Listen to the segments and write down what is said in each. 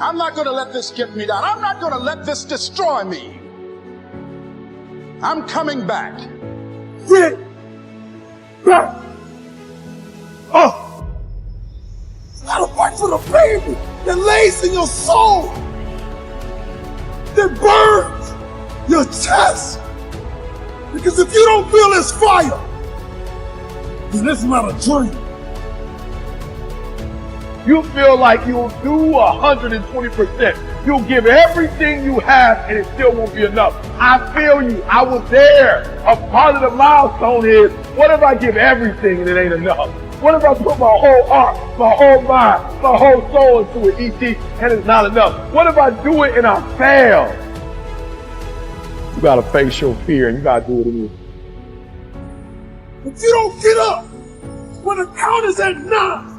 I'm not going to let this get me down. I'm not going to let this destroy me. I'm coming back. Get back. Oh, you gotta fight for the pain that lays in your soul, that burns your chest. Because if you don't feel this fire, then it's not a dream. You feel like you'll do 120%. You'll give everything you have and it still won't be enough. I feel you. I was there. A part of the milestone is, what if I give everything and it ain't enough? What if I put my whole heart, my whole mind, my whole soul into it, ET, and it's not enough? What if I do it and I fail? You gotta face your fear and you gotta do it again. If you don't get up when the count is at 9,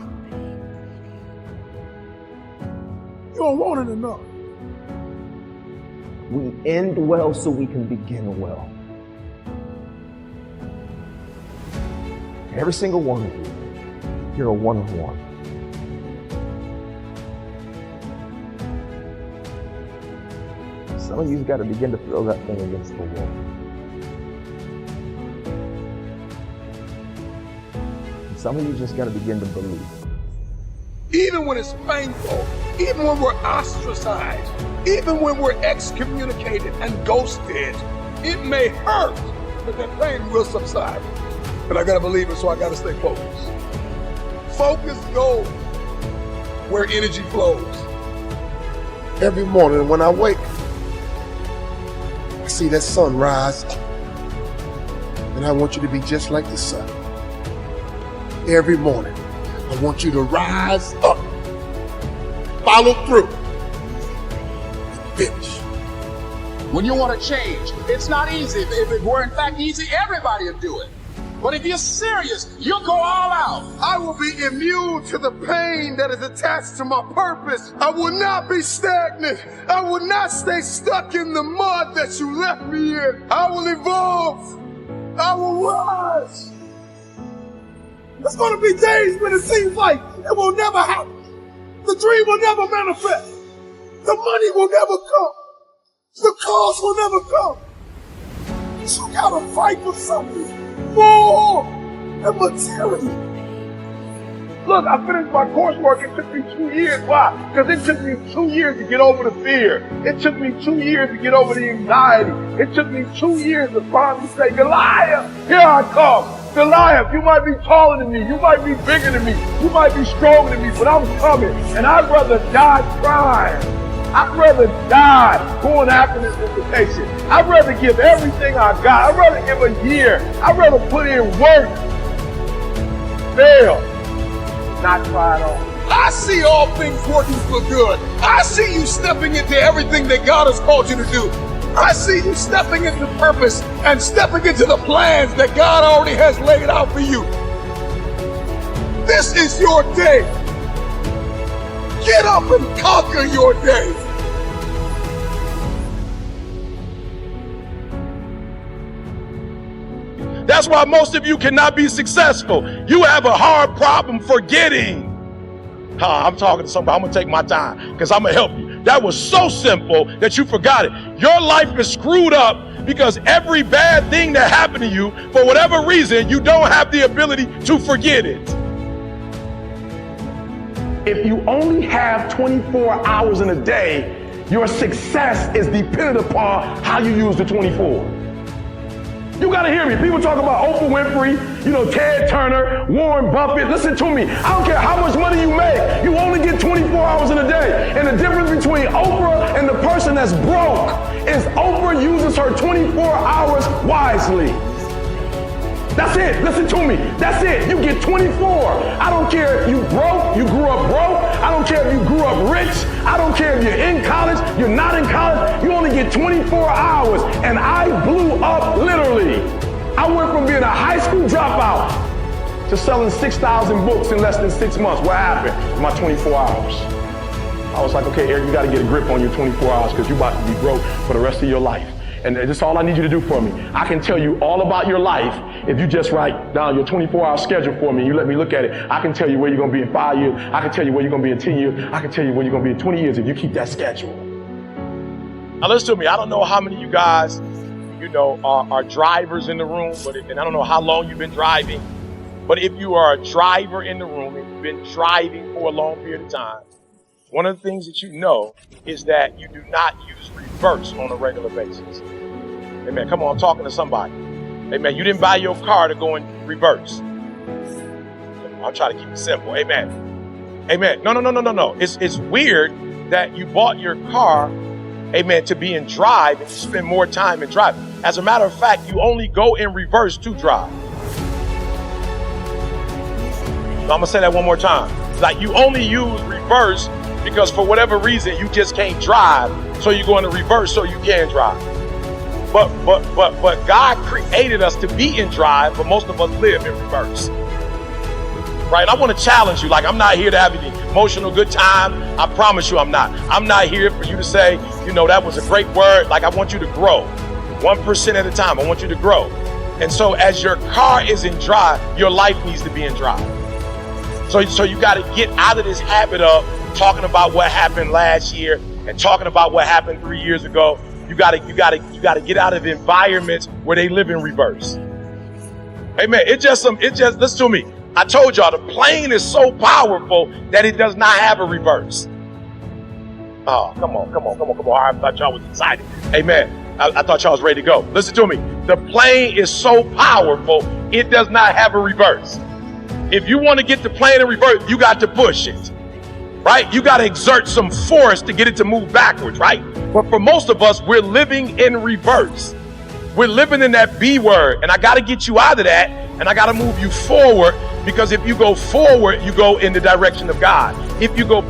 you don't want it enough. We end well so we can begin well. Every single one of you, you're a one-on-one. Some of you've got to begin to throw that thing against the wall. And some of you just got to begin to believe. Even when it's painful, even when we're ostracized, even when we're excommunicated and ghosted, it may hurt, but that pain will subside. But I gotta believe it, so I gotta stay focused. Focus goes where energy flows. Every morning when I wake, I see that sun rise, and I want you to be just like the sun. Every morning, I want you to rise up, follow through, and finish. When you want to change, it's not easy. If it were in fact easy, everybody would do it. But if you're serious, you'll go all out. I will be immune to the pain that is attached to my purpose. I will not be stagnant. I will not stay stuck in the mud that you left me in. I will evolve. I will rise. There's going to be days when it seems like it will never happen. The dream will never manifest. The money will never come. The cars will never come. But you gotta fight for something more than material. Look, I finished my coursework. It took me 2 years. Why? Because it took me 2 years to get over the fear. It took me 2 years to get over the anxiety. It took me 2 years to finally say, Goliath, here I come. Goliath, you might be taller than me. You might be bigger than me. You might be stronger than me, but I'm coming. And I'd rather die trying. I'd rather die going after this invitation. I'd rather give everything I got. I'd rather give a year. I'd rather put in work. Fail. Not try at all. I see all things working for good. I see you stepping into everything that God has called you to do. I see you stepping into purpose and stepping into the plans that God already has laid out for you. This is your day. Get up and conquer your day. That's why most of you cannot be successful. You have a hard problem forgetting. I'm talking to somebody. I'm going to take my time because I'm going to help you. That was so simple that you forgot it. Your life is screwed up because every bad thing that happened to you, for whatever reason, you don't have the ability to forget it. If you only have 24 hours in a day, your success is dependent upon how you use the 24. You gotta hear me. People talk about Oprah Winfrey, Ted Turner, Warren Buffett. Listen to me. I don't care how much money you make. You only get 24 hours in a day. And the difference between Oprah and the person that's broke is Oprah uses her 24 hours wisely. That's it. Listen to me. That's it. You get 24. I don't care if you broke, you grew up broke. I don't care if you grew up rich. I don't care if you're in college, you're not in college. You only get 24 hours. And I blew up literally. I went from being a high school dropout to selling 6,000 books in less than 6 months. What happened in my 24 hours? I was like, okay, Eric, you got to get a grip on your 24 hours because you're about to be broke for the rest of your life. And that's all I need you to do for me. I can tell you all about your life If you just write down your 24-hour schedule for me, and you let me look at it, I can tell you where you're going to be in 5 years. I can tell you where you're going to be in 10 years. I can tell you where you're going to be in 20 years if you keep that schedule. Now listen to me. I don't know how many of you guys, are drivers in the room, and I don't know how long you've been driving, but if you are a driver in the room and you've been driving for a long period of time, one of the things that you know is that you do not use reverse on a regular basis. Amen. Come on, I'm talking to somebody. Amen. You didn't buy your car to go in reverse. I'll try to keep it simple. Amen. Amen. No. It's weird that you bought your car, amen, to be in drive and you spend more time in drive. As a matter of fact, you only go in reverse to drive. So I'm going to say that one more time. Like, you only use reverse because for whatever reason you just can't drive, so you go into reverse so you can drive. But God created us to be in drive, but most of us live in reverse. Right? And I want to challenge you. Like, I'm not here to have an emotional good time. I promise you I'm not. I'm not here for you to say, that was a great word. Like, I want you to grow 1% at a time. I want you to grow. And so as your car is in drive, your life needs to be in drive. So you got to get out of this habit of talking about what happened last year and talking about what happened 3 years ago. You got to get out of environments where they live in reverse. Amen. Listen to me. I told y'all the plane is so powerful that it does not have a reverse. Oh, come on. I thought y'all was excited. Amen. I thought y'all was ready to go. Listen to me. The plane is so powerful, it does not have a reverse. If you want to get the plane in reverse, you got to push it, right? You got to exert some force to get it to move backwards, right? But for most of us, we're living in reverse. We're living in that B word, and I got to get you out of that, and I got to move you forward, because if you go forward, you go in the direction of God. If you go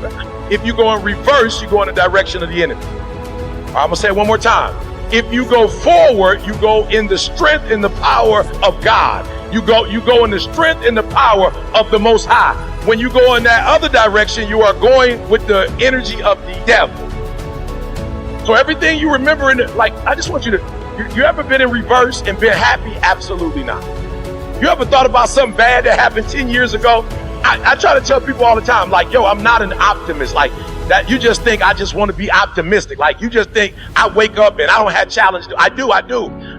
in reverse, you go in the direction of the enemy. I'm going to say it one more time. If you go forward, you go in the strength and the power of God. You go in the strength and the power of the Most High. When you go in that other direction, you are going with the energy of the devil. So everything you remember I just want you to, you ever been in reverse and been happy? Absolutely not. You ever thought about something bad that happened 10 years ago? I try to tell people all the time, like, yo, I'm not an optimist. Like, that you just think I just want to be optimistic. Like, you just think I wake up and I don't have challenge. I do.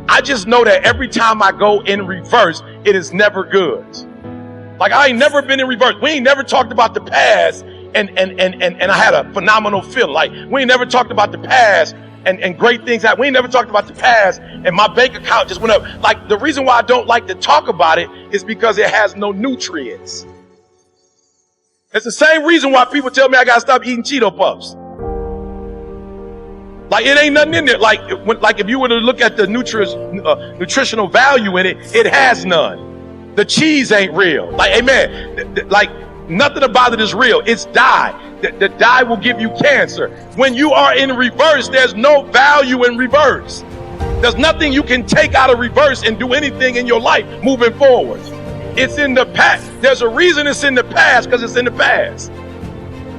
I just know that every time I go in reverse, it is never good. Like, I ain't never been in reverse. We ain't never talked about the past and I had a phenomenal feeling. Like, we ain't never talked about the past and great things happen. We ain't never talked about the past and my bank account just went up. Like, the reason why I don't like to talk about it is because it has no nutrients. It's the same reason why people tell me I gotta stop eating Cheeto Puffs. Like, it ain't nothing in there. Like if you were to look at the nutritional value in it, it has none. The cheese ain't real. Like, amen. Like, nothing about it is real. It's dye. The dye will give you cancer. When you are in reverse, there's no value in reverse. There's nothing you can take out of reverse and do anything in your life moving forward. It's in the past. There's a reason it's in the past, because it's in the past.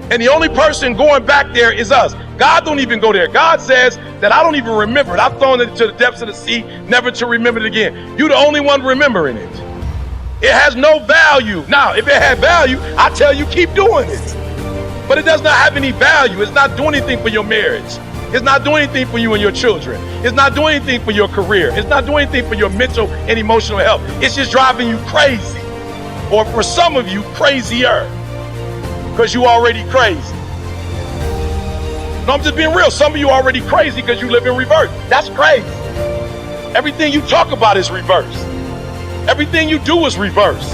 And the only person going back there is us. God don't even go there. God says that I don't even remember it. I've thrown it to the depths of the sea, never to remember it again. You're the only one remembering it. It has no value. Now, if it had value, I tell you, keep doing it. But it does not have any value. It's not doing anything for your marriage. It's not doing anything for you and your children. It's not doing anything for your career. It's not doing anything for your mental and emotional health. It's just driving you crazy. Or for some of you, crazier. Because you already crazy. No, I'm just being real. Some of you already crazy because you live in reverse. That's crazy. Everything you talk about is reverse. Everything you do is reverse.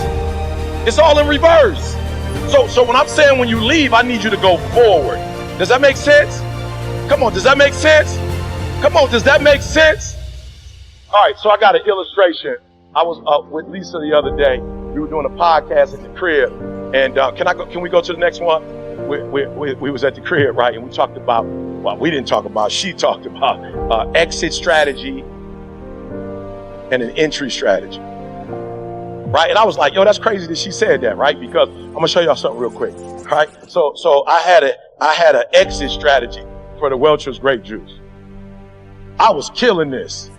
It's all in reverse. So when I'm saying when you leave, I need you to go forward. Does that make sense? Come on, does that make sense? Come on, does that make sense? All right, so I got an illustration. I was with Lisa the other day. We were doing a podcast at the crib. And can we go to the next one? We was at the crib, right? And we talked about, we didn't talk about, she talked about exit strategy and an entry strategy. Right? And I was like, yo, that's crazy that she said that, right? Because I'm gonna show y'all something real quick. Right? So I had an exit strategy for the Welch's grape juice. I was killing this.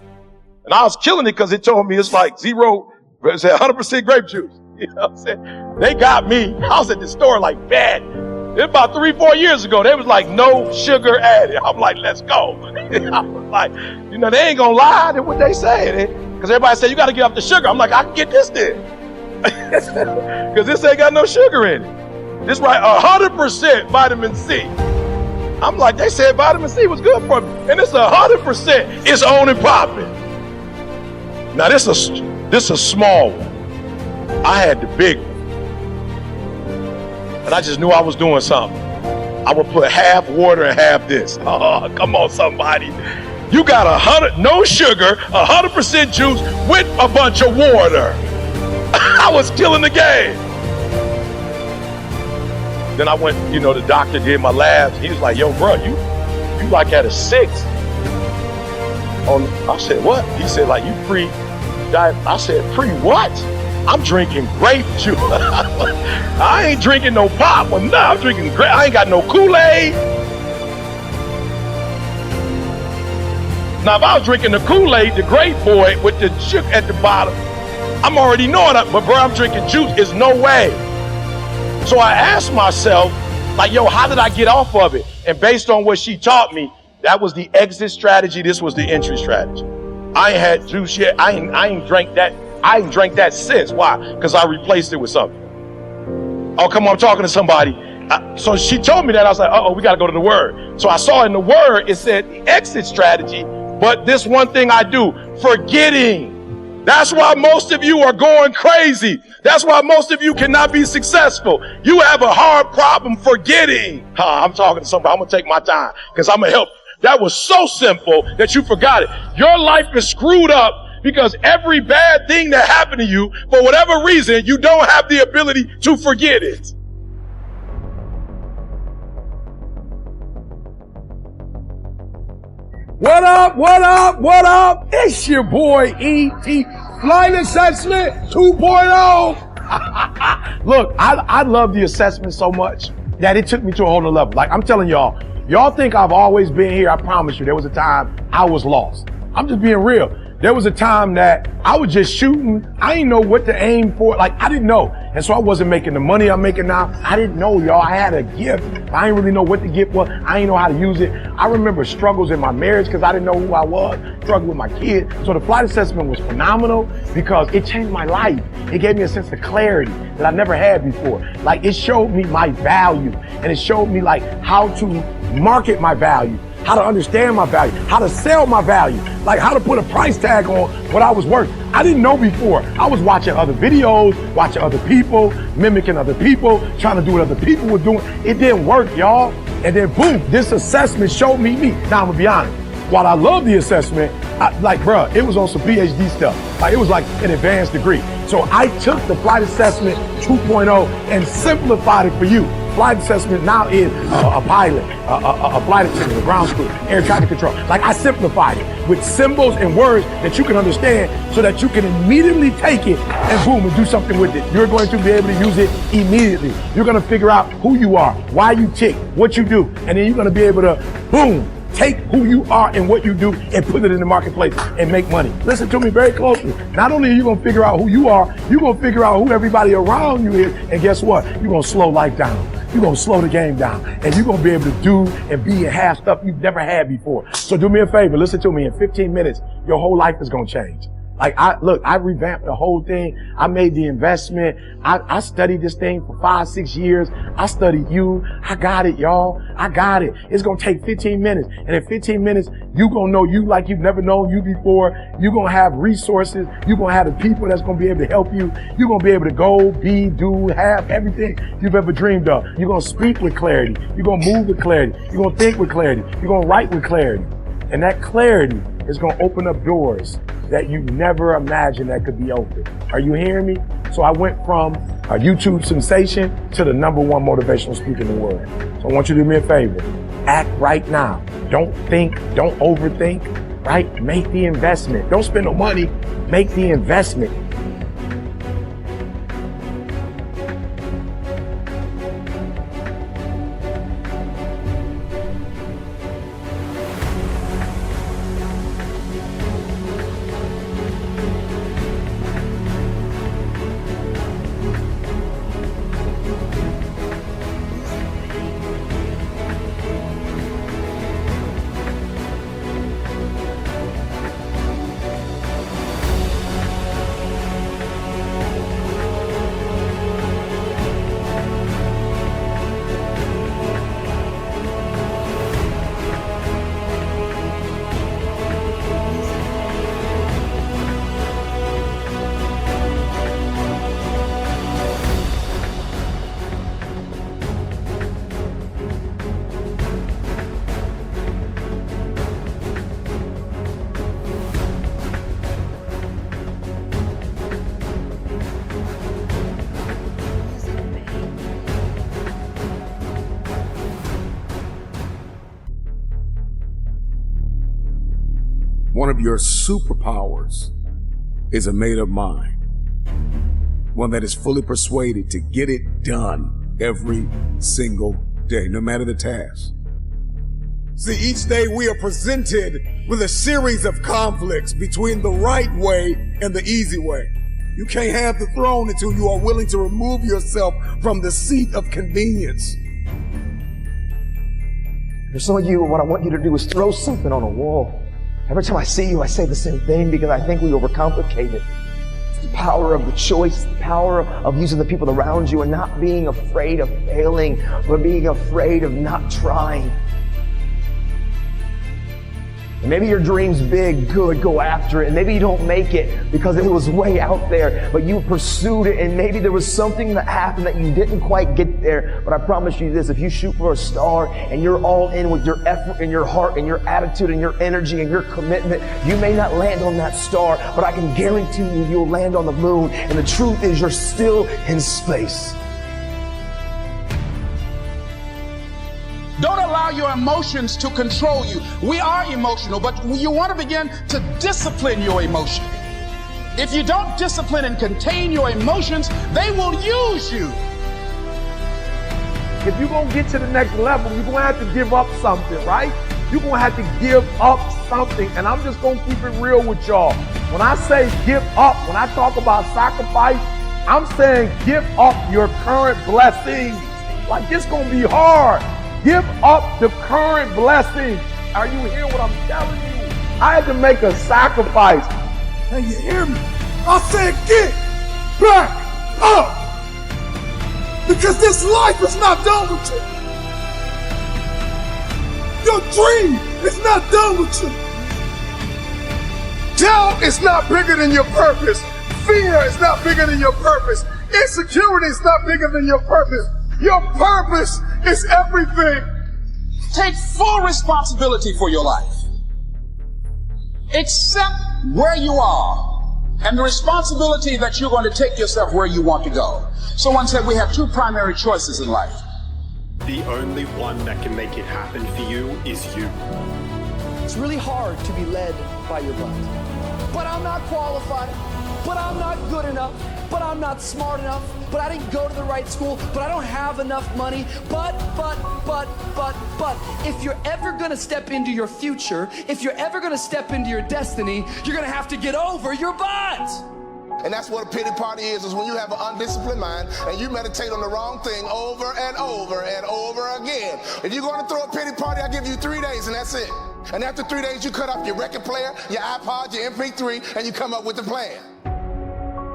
And I was killing it because it told me it's like 0 It said 100% grape juice. You know what I'm saying? They got me. I was at the store like, bad. It was about 3-4 years ago. They was like, no sugar added. I'm like, let's go. I was like, you know, they ain't gonna lie. That's what they say. Because everybody said, you got to get off the sugar. I'm like, I can get this then. Because this ain't got no sugar in it. This right, 100% vitamin C. I'm like, they said vitamin C was good for me. And it's 100%. It's on and popping. Now this is a small one. I had the big one. And I just knew I was doing something. I would put half water and half this. Oh, come on, somebody. You got 100, no sugar, 100% juice with a bunch of water. I was killing the game. Then I went, you know, the doctor did my labs. He was like, yo, bro, you like at a 6. I said, what? He said, like, you pre-diet. I said, pre what? I'm drinking grape juice. I ain't drinking no pop or nothing. I'm drinking grape. I ain't got no Kool-Aid. Now, if I was drinking the Kool-Aid, the grape boy with the sugar at the bottom, I'm already knowing that. But bro, I'm drinking juice. There's no way. So I asked myself, like, yo, how did I get off of it? And based on what she taught me, that was the exit strategy. This was the entry strategy. I ain't had juice yet. I ain't drank that. I ain't drank that since. Why? Because I replaced it with something. Oh, come on, I'm talking to somebody. So she told me that. I was like, uh-oh, we got to go to the Word. So I saw in the Word, it said the exit strategy, but this one thing I do, forgetting. That's why most of you are going crazy. That's why most of you cannot be successful. You have a hard problem forgetting. I'm talking to somebody. I'm going to take my time because I'm going to help. That was so simple that you forgot it. Your life is screwed up because every bad thing that happened to you, for whatever reason, you don't have the ability to forget it. What up, what up, what up? It's your boy E.T. Flight Assessment 2.0. Look, I love the assessment so much that it took me to a whole nother level. Like I'm telling y'all think I've always been here. I promise you, there was a time I was lost. I'm just being real. There was a time that I was just shooting. I didn't know what to aim for. Like, I didn't know. And so I wasn't making the money I'm making now. I didn't know, y'all. I had a gift. I didn't really know what the gift was. I didn't know how to use it. I remember struggles in my marriage because I didn't know who I was. Struggled with my kids. So the flight assessment was phenomenal because it changed my life. It gave me a sense of clarity that I never had before. Like, it showed me my value. And it showed me, like, how to market my value, how to understand my value, how to sell my value, like how to put a price tag on what I was worth. I didn't know before. I was watching other videos, watching other people, mimicking other people, trying to do what other people were doing. It didn't work, y'all. And then boom, this assessment showed me me. Now I'm gonna be honest. While I love the assessment, bruh, it was on some PhD stuff. Like it was like an advanced degree. So I took the flight assessment 2.0 and simplified it for you. Flight assessment now is a pilot, a flight attendant, a ground crew, air traffic control. Like I simplified it with symbols and words that you can understand so that you can immediately take it and boom, and do something with it. You're going to be able to use it immediately. You're going to figure out who you are, why you tick, what you do, and then you're going to be able to boom, take who you are and what you do and put it in the marketplace and make money. Listen to me very closely. Not only are you going to figure out who you are, you're going to figure out who everybody around you is. And guess what? You're going to slow life down. You're going to slow the game down. And you're going to be able to do and be and have stuff you've never had before. So do me a favor. Listen to me. In 15 minutes, your whole life is going to change. Like I revamped the whole thing. I made the investment. I studied this thing for 5-6 years. I studied you. I got it, y'all. I got it. It's going to take 15 minutes. And in 15 minutes, you're going to know you like you've never known you before. You're going to have resources. You're going to have the people that's going to be able to help you. You're going to be able to go, be, do, have everything you've ever dreamed of. You're going to speak with clarity. You're going to move with clarity. You're going to think with clarity. You're going to write with clarity. And that clarity is going to open up doors that you never imagined that could be open. Are you hearing me? So I went from a YouTube sensation to the #1 motivational speaker in the world. So I want you to do me a favor. Act right now. Don't think, don't overthink, right? Make the investment. Don't spend no money. Make the investment. One of your superpowers is a made-up mind. One that is fully persuaded to get it done every single day, no matter the task. See, each day we are presented with a series of conflicts between the right way and the easy way. You can't have the throne until you are willing to remove yourself from the seat of convenience. For some of you, what I want you to do is throw something on a wall. Every time I see you, I say the same thing because I think we overcomplicate it. It's the power of the choice, the power of using the people around you and not being afraid of failing, but being afraid of not trying. And maybe your dream's big, good, go after it. And maybe you don't make it because it was way out there, but you pursued it, and maybe there was something that happened that you didn't quite get there. But I promise you this, if you shoot for a star and you're all in with your effort and your heart and your attitude and your energy and your commitment, you may not land on that star, but I can guarantee you you'll land on the moon. And the truth is you're still in space. Don't allow your emotions to control you. We are emotional, but you want to begin to discipline your emotion. If you don't discipline and contain your emotions, they will use you. If you're going to get to the next level, you're going to have to give up something, right? You're going to have to give up something. And I'm just going to keep it real with y'all. When I say give up, when I talk about sacrifice, I'm saying give up your current blessings. Like, it's going to be hard. Give up the current blessings. Are you hearing what I'm telling you? I had to make a sacrifice. Can you hear me? I said get back up. Because this life is not done with you. Your dream is not done with you. Doubt is not bigger than your purpose. Fear is not bigger than your purpose. Insecurity is not bigger than your purpose. Your purpose is everything. Take full responsibility for your life. Accept where you are and the responsibility that you're going to take yourself where you want to go. Someone said we have two primary choices in life. The only one that can make it happen for you is you. It's really hard to be led by your butt. But I'm not qualified. But I'm not good enough. But I'm not smart enough. But I didn't go to the right school. But I don't have enough money. But. If you're ever gonna step into your future, if you're ever gonna step into your destiny, you're gonna have to get over your butt. And that's what a pity party is when you have an undisciplined mind and you meditate on the wrong thing over and over and over again. If you're going to throw a pity party, I give you 3 days and that's it. And after 3 days, you cut off your record player, your iPod, your MP3, and you come up with a plan.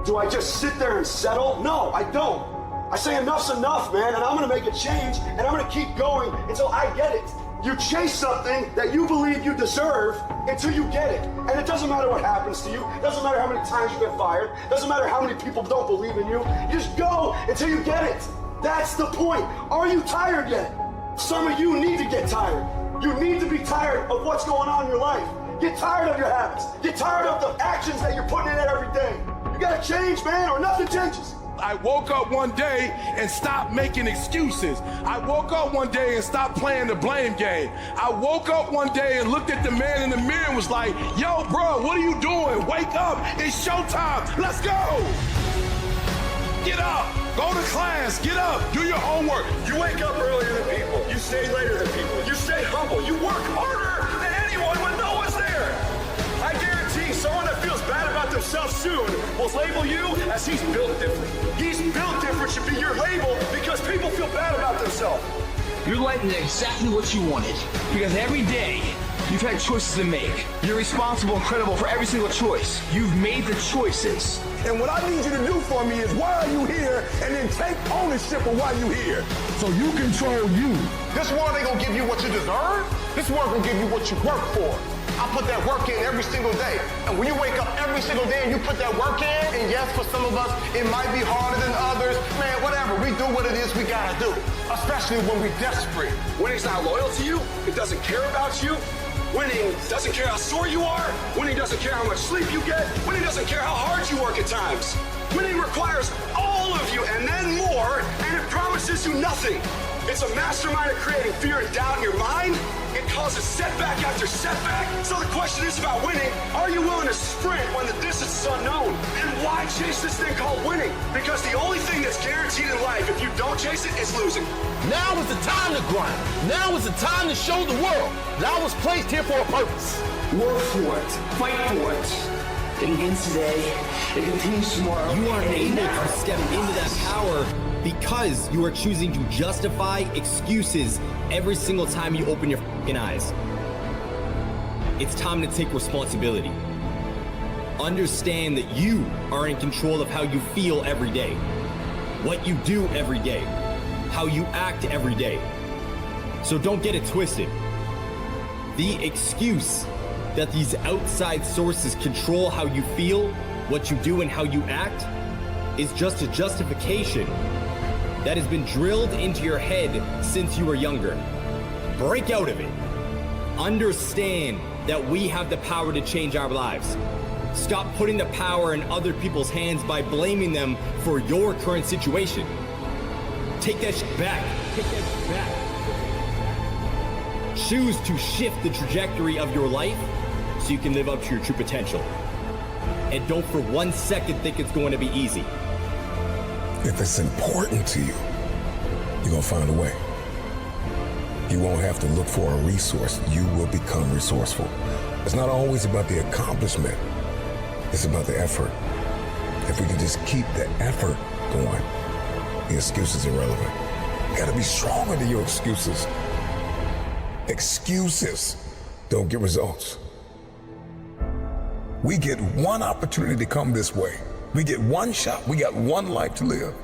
Do I just sit there and settle? No, I don't. I say enough's enough, man, and I'm gonna make a change, and I'm gonna keep going until I get it. You chase something that you believe you deserve until you get it. And it doesn't matter what happens to you. It doesn't matter how many times you get fired. It doesn't matter how many people don't believe in you. You just go until you get it. That's the point. Are you tired yet? Some of you need to get tired. You need to be tired of what's going on in your life. Get tired of your habits. Get tired of the actions that you're putting in every day. You gotta change, man, or nothing changes. I woke up one day and stopped making excuses. I woke up one day and stopped playing the blame game. I woke up one day and looked at the man in the mirror and was like, yo, bro, what are you doing? Wake up, it's showtime, let's go. Get up, go to class, get up, do your homework. You wake up earlier than people. You stay later than people. You stay humble. You work harder than anyone when no one's there. I guarantee someone that feels bad about themselves soon will label you as he's built different. He's built different should be your label because people feel bad about themselves. Your life is exactly what you wanted because every day you've had choices to make. You're responsible and credible for every single choice. You've made the choices. And what I need you to do for me is why are you here, and then take ownership of why you're here. So you control you. This world ain't gonna give you what you deserve. This world gonna give you what you work for. I put that work in every single day. And when you wake up every single day and you put that work in, and yes, for some of us, it might be harder than others. Man, whatever, we do what it is we gotta do. Especially when we're desperate. Winning's not loyal to you. It doesn't care about you. Winning doesn't care how sore you are. Winning doesn't care how much sleep you get. Winning doesn't care how hard you work at times. Winning requires all of you and then more, and it promises you nothing. It's a mastermind of creating fear and doubt in your mind. It causes setback after setback. So the question is about winning. Are you willing to sprint when the distance is unknown? And why chase this thing called winning? Because the only thing that's guaranteed in life, if you don't chase it, is losing. Now is the time to grind. Now is the time to show the world that I was placed here for a purpose. Work for it. Fight for it. It begins today. It continues tomorrow. You aren't able now. to step into that power because you are choosing to justify excuses every single time you open your fucking eyes. It's time to take responsibility. Understand that you are in control of how you feel every day, what you do every day, how you act every day. So don't get it twisted. The excuse that these outside sources control how you feel, what you do, and how you act is just a justification that has been drilled into your head since you were younger. Break out of it. Understand that we have the power to change our lives. Stop putting the power in other people's hands by blaming them for your current situation. Take that shit back. Take that shit back. Choose to shift the trajectory of your life so you can live up to your true potential. And don't for 1 second think it's going to be easy. If it's important to you, you're gonna find a way. You won't have to look for a resource. You will become resourceful. It's not always about the accomplishment. It's about the effort. If we can just keep the effort going, the excuse is irrelevant. You gotta be stronger than your excuses. Excuses don't get results. We get one opportunity to come this way. We get one shot. We got one life to live.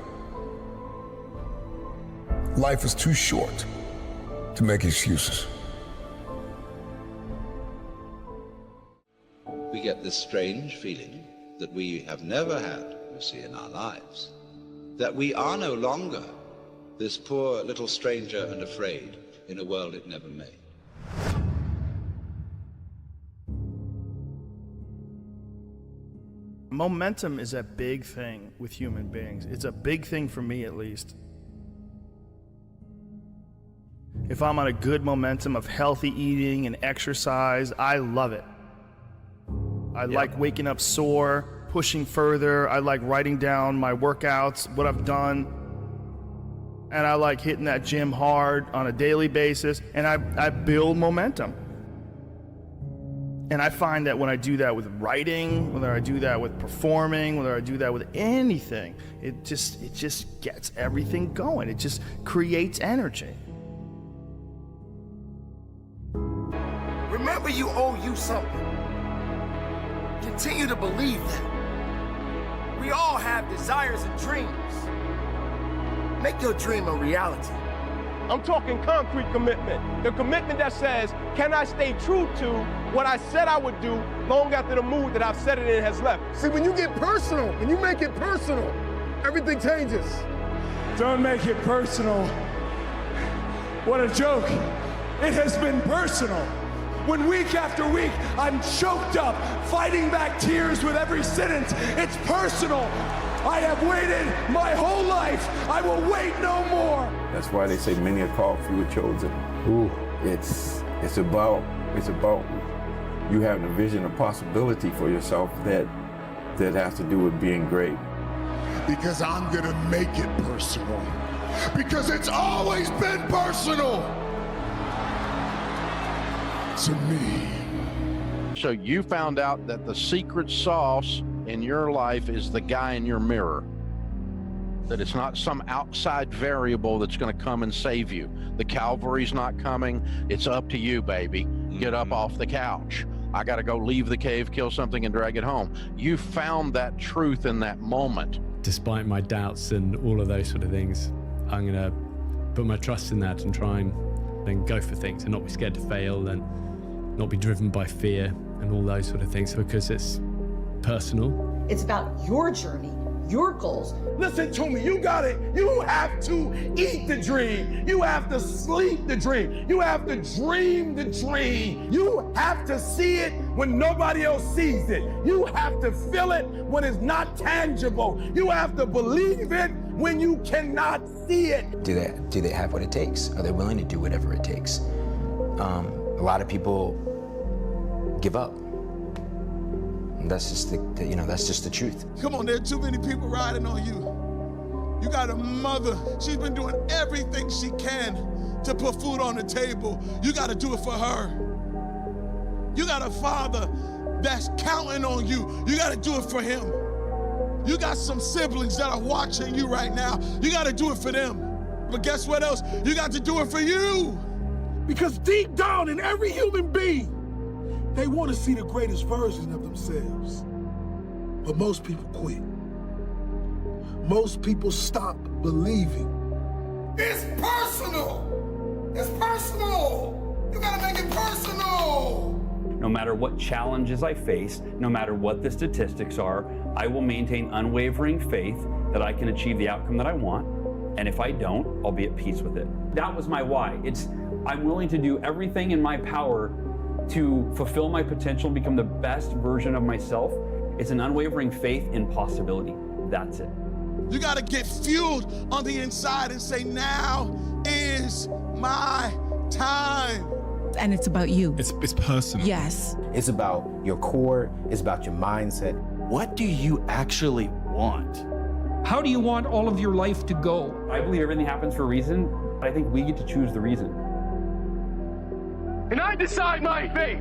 Life is too short to make excuses. We get this strange feeling that we have never had, you see, in our lives, that we are no longer this poor little stranger and afraid in a world it never made. Momentum is a big thing with human beings. It's a big thing for me, at least. If I'm on a good momentum of healthy eating and exercise, I love it. I like waking up sore, pushing further. I like writing down my workouts, what I've done. And I like hitting that gym hard on a daily basis. And I build momentum. And I find that when I do that with writing, whether I do that with performing, whether I do that with anything, it just gets everything going. It just creates energy. Remember, you owe you something. Continue to believe that. We all have desires and dreams. Make your dream a reality. I'm talking concrete commitment. The commitment that says, can I stay true to what I said I would do long after the mood that I've set it in has left? See, when you get personal, when you make it personal, everything changes. Don't make it personal. What a joke. It has been personal. When week after week, I'm choked up, fighting back tears with every sentence. It's personal. I have waited my whole life. I will wait no more. That's why they say many are called, few are chosen. Ooh, it's about you having a vision, a possibility for yourself that has to do with being great. Because I'm gonna make it personal. Because it's always been personal to me. So you found out that the secret sauce in your life is the guy in your mirror. That it's not some outside variable that's going to come and save you. The Calvary's not coming. It's up to you, baby. Get up off the couch. I got to go leave the cave, kill something, and drag it home. You found that truth in that moment. Despite my doubts and all of those sort of things, I'm going to put my trust in that and try and then go for things and not be scared to fail and not be driven by fear and all those sort of things, because it's personal. It's about your journey, your goals. Listen to me, you got it. You have to eat the dream. You have to sleep the dream. You have to dream the dream. You have to see it when nobody else sees it. You have to feel it when it's not tangible. You have to believe it when you cannot see it. Do they have what it takes? Are they willing to do whatever it takes? A lot of people give up. And that's just that's just the truth. Come on, there are too many people riding on you. You got a mother, she's been doing everything she can to put food on the table. You got to do it for her. You got a father that's counting on you. You got to do it for him. You got some siblings that are watching you right now. You got to do it for them. But guess what else? You got to do it for you. Because deep down in every human being, they want to see the greatest version of themselves. But most people quit. Most people stop believing. It's personal. It's personal. You gotta make it personal. No matter what challenges I face, no matter what the statistics are, I will maintain unwavering faith that I can achieve the outcome that I want. And if I don't, I'll be at peace with it. That was my why. I'm willing to do everything in my power to fulfill my potential and become the best version of myself. It's an unwavering faith in possibility. That's it. You got to get fueled on the inside and say, now is my time. And it's about you. It's personal. Yes. It's about your core, it's about your mindset. What do you actually want? How do you want all of your life to go? I believe everything happens for a reason. I think we get to choose the reason. And I decide my fate.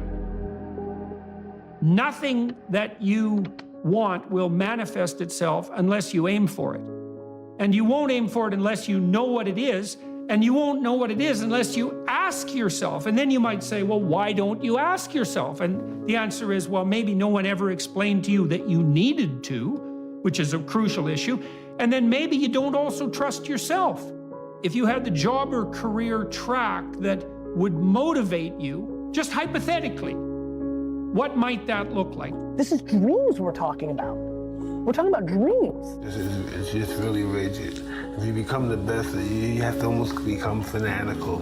Nothing that you want will manifest itself unless you aim for it. And you won't aim for it unless you know what it is, and you won't know what it is unless you ask yourself. And then you might say, well, why don't you ask yourself? And the answer is, well, maybe no one ever explained to you that you needed to, which is a crucial issue. And then maybe you don't also trust yourself. If you had the job or career track that would motivate you, just hypothetically, what might that look like? This is dreams we're talking about. We're talking about dreams. It's just really rigid. If you become the best, you have to almost become fanatical.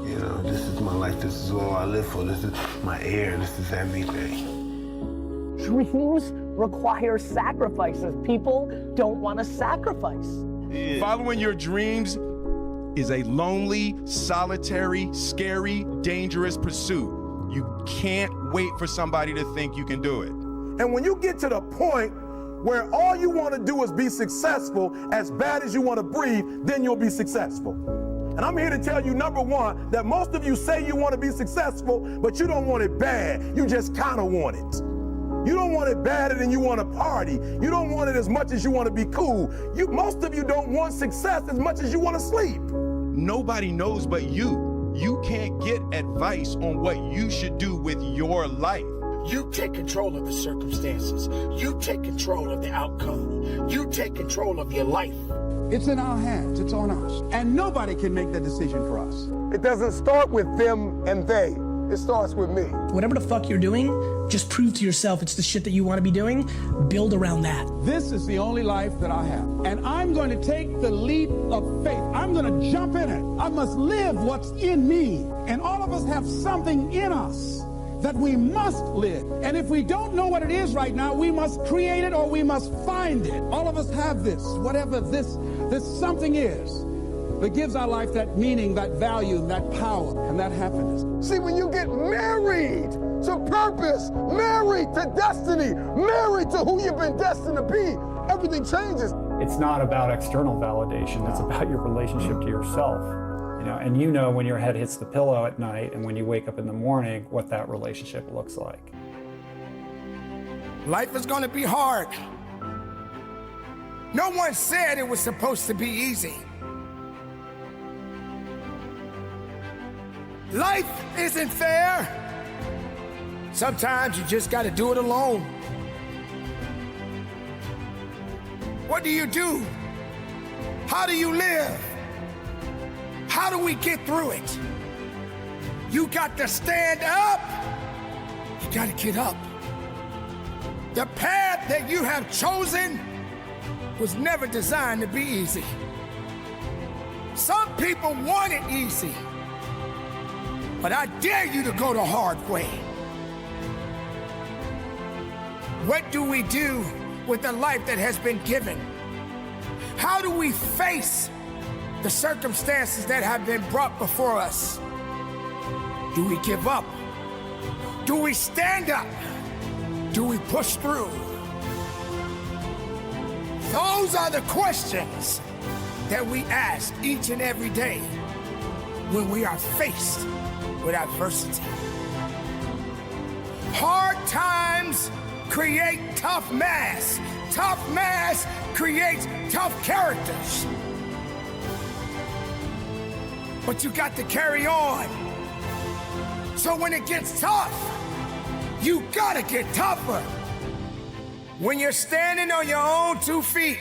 You know, this is my life, this is all I live for, this is my air, this is everything. Dreams require sacrifices. People don't want to sacrifice. Following your dreams is a lonely, solitary, scary, dangerous pursuit. You can't wait for somebody to think you can do it. And when you get to the point where all you want to do is be successful, as bad as you want to breathe, then you'll be successful. And I'm here to tell you, number one, that most of you say you want to be successful, but you don't want it bad. You just kind of want it. You don't want it badder than you want to party. You don't want it as much as you want to be cool. Most of you don't want success as much as you want to sleep. Nobody knows but you. You can't get advice on what you should do with your life. You take control of the circumstances. You take control of the outcome. You take control of your life. It's in our hands. It's on us. And nobody can make that decision for us. It doesn't start with them and they. It starts with me. Whatever the fuck you're doing, just prove to yourself it's the shit that you want to be doing. Build around that. This is the only life that I have. And I'm going to take the leap of faith. I'm going to jump in it. I must live what's in me. And all of us have something in us that we must live. And if we don't know what it is right now, we must create it or we must find it. All of us have this, whatever this something is, that gives our life that meaning, that value, that power, and that happiness. See, when you get married to purpose, married to destiny, married to who you've been destined to be, everything changes. It's not about external validation. It's about your relationship to yourself. And you know when your head hits the pillow at night and when you wake up in the morning, what that relationship looks like. Life is going to be hard. No one said it was supposed to be easy. Life isn't fair. Sometimes you just got to do it alone. What do you do? How do you live? How do we get through it? You got to stand up. You got to get up. The path that you have chosen was never designed to be easy. Some people want it easy, but I dare you to go the hard way. What do we do with the life that has been given? How do we face the circumstances that have been brought before us? Do we give up? Do we stand up? Do we push through? Those are the questions that we ask each and every day when we are faced with adversity. Hard times create tough mass. Tough mass creates tough characters. But you got to carry on. So when it gets tough, you gotta get tougher. When you're standing on your own 2 feet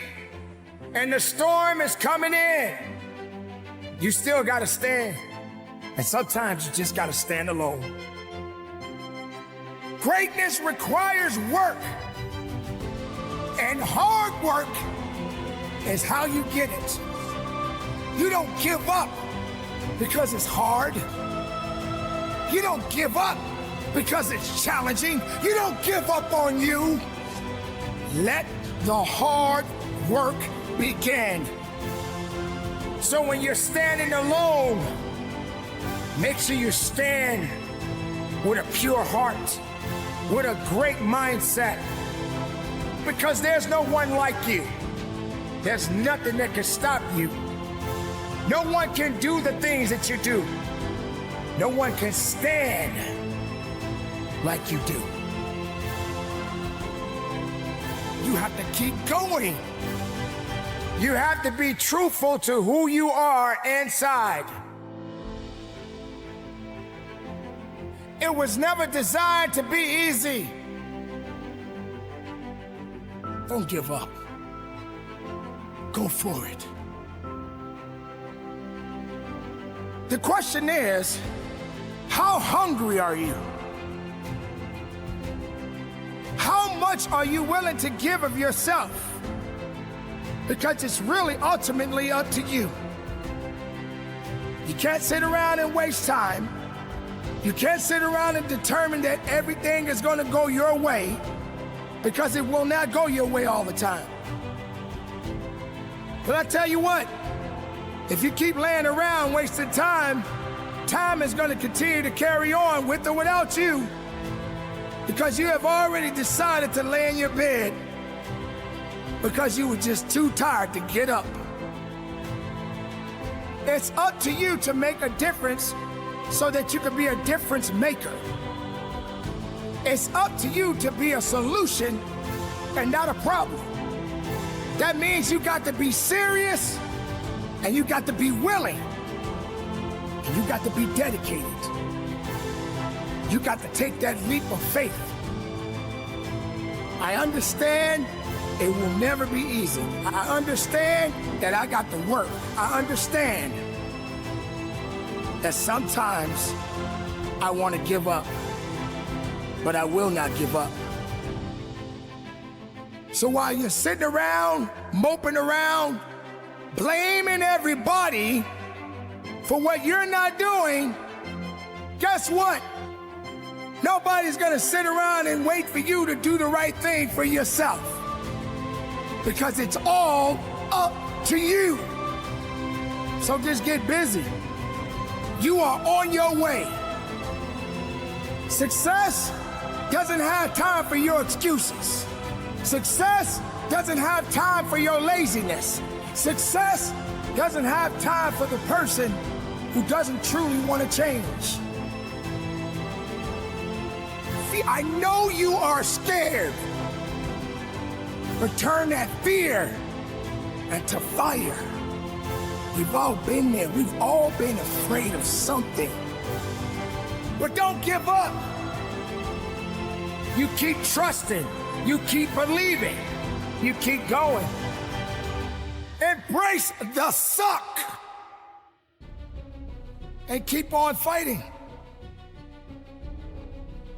and the storm is coming in, you still gotta stand. And sometimes you just gotta stand alone. Greatness requires work. And hard work is how you get it. You don't give up because it's hard. You don't give up because it's challenging. You don't give up on you. Let the hard work begin. So when you're standing alone, make sure you stand with a pure heart, with a great mindset, because there's no one like you. There's nothing that can stop you. No one can do the things that you do. No one can stand like you do. You have to keep going. You have to be truthful to who you are inside. It was never designed to be easy. Don't give up. Go for it. The question is, how hungry are you? How much are you willing to give of yourself? Because it's really ultimately up to you. You can't sit around and waste time. You can't sit around and determine that everything is going to go your way, because it will not go your way all the time. But I tell you what, if you keep laying around wasting time, time is going to continue to carry on with or without you, because you have already decided to lay in your bed because you were just too tired to get up. It's up to you to make a difference so that you can be a difference maker. It's up to you to be a solution and not a problem. That means you got to be serious, and you got to be willing, and you got to be dedicated. You got to take that leap of faith. I understand it will never be easy. I understand that I got to work. I understand that sometimes I want to give up, but I will not give up. So while you're sitting around, moping around, blaming everybody for what you're not doing, guess what? Nobody's gonna sit around and wait for you to do the right thing for yourself, because it's all up to you. So just get busy. You are on your way. Success doesn't have time for your excuses. Success doesn't have time for your laziness. Success doesn't have time for the person who doesn't truly want to change. See, I know you are scared, but turn that fear into fire. We've all been there. We've all been afraid of something. But don't give up. You keep trusting. You keep believing. You keep going. Embrace the suck and keep on fighting.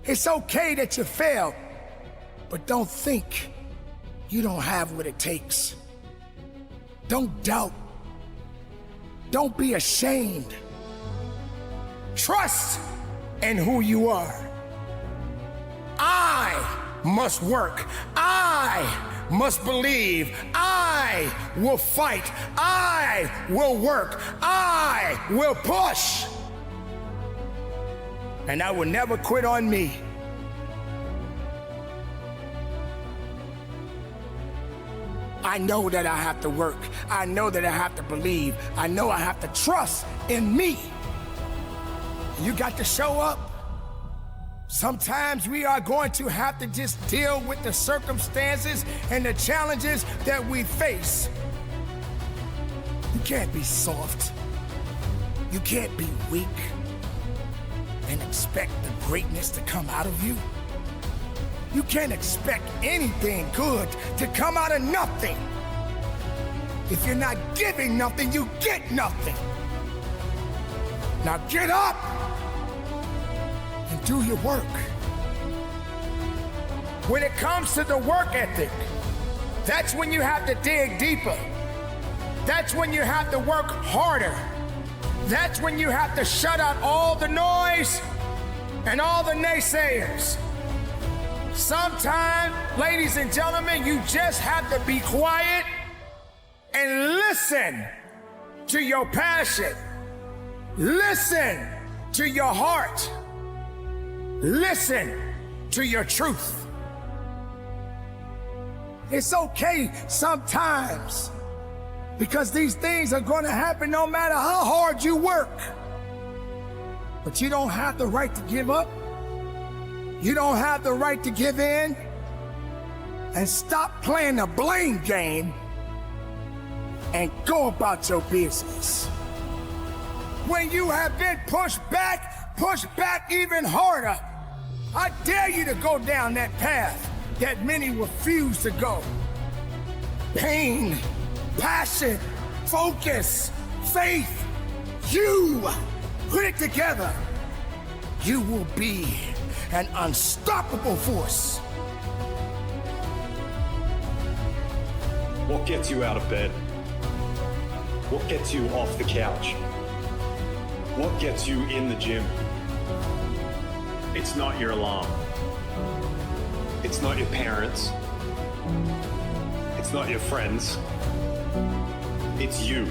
It's okay that you fail, but don't think you don't have what it takes. Don't doubt. Don't be ashamed. Trust in who you are. I must work. I must believe. I will fight. I will work. I will push. and I will never quit on me. I know that I have to work. I know that I have to believe. I know I have to trust in me. You got to show up. Sometimes we are going to have to just deal with the circumstances and the challenges that we face. You can't be soft. You can't be weak and expect the greatness to come out of you. You can't expect anything good to come out of nothing. If you're not giving nothing, you get nothing. Now get up and do your work. When it comes to the work ethic, that's when you have to dig deeper. That's when you have to work harder. That's when you have to shut out all the noise and all the naysayers. Sometimes, ladies and gentlemen, you just have to be quiet and listen to your passion. Listen to your heart. Listen to your truth. It's okay sometimes, because these things are going to happen no matter how hard you work. But you don't have the right to give up. You don't have the right to give in. And stop playing the blame game and go about your business. When you have been pushed back even harder. I dare you to go down that path that many refuse to go. Pain, passion, focus, faith. You put it together. You will be an unstoppable force. What gets you out of bed? What gets you off the couch? What gets you in the gym? It's not your alarm. It's not your parents. It's not your friends. It's you.